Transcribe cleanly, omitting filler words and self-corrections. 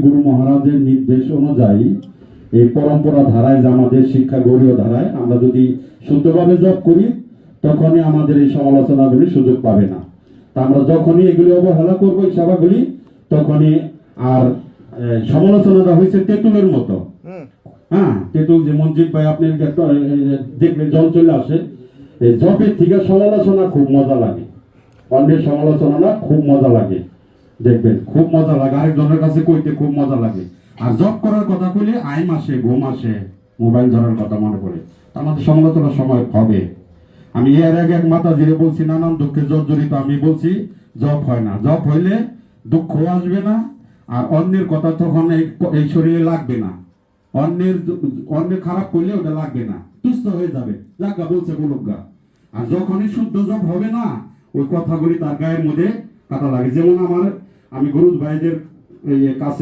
গুরু মহারাজের নির্দেশ অনুযায়ী এই পরম্পরা ধারায় যে আমাদের শিক্ষা গৌরীয় ধারায় আমরা যদি শুদ্ধভাবে জপ করি তখনই আমাদের এই সমালোচনাগুলি সুযোগ পাবে না। তা আমরা যখনই এগুলি অবহেলা করবো এই সভাগুলি তখনই আর সমালোচনাটা হয়েছে তেঁতুলের মতো। হ্যাঁ, তেঁতুল যে মঞ্জিত ভাই আপনি দেখলে জল চলে আসে। এই জপের থেকে সমালোচনা খুব মজা লাগে, অন্যের সমালোচনা না খুব মজা লাগে, দেখবেন খুব মজা লাগে, আরেকজনের কাছে কইতে খুব মজা লাগে। আর জব করার কথা কইলে আইম আসে, ঘুম আসে, মোবাইল ধরার কথা মনে পড়ে। আমাদের সমালোচনার সময় হবে। আমি এর আগে এক মাতা জিরে বলছি নানান দুঃখে জর্জরিত, আমি বলছি জব হয় না, জব হইলে দুঃখ আসবে না আর অন্যের কথা তখন এই শরীরে লাগবে না, অন্যের খারাপ করলে ওটা লাগবে না, সুস্থ হয়ে যাবে, যাজ্ঞা বলছে বলুকা। আর যখনই শুদ্ধ জব হবে না ওই কথাগুলি তার গায়ের মধ্যে কাটা লাগে। যেমন আমি গরুজ ভাইদের কাছে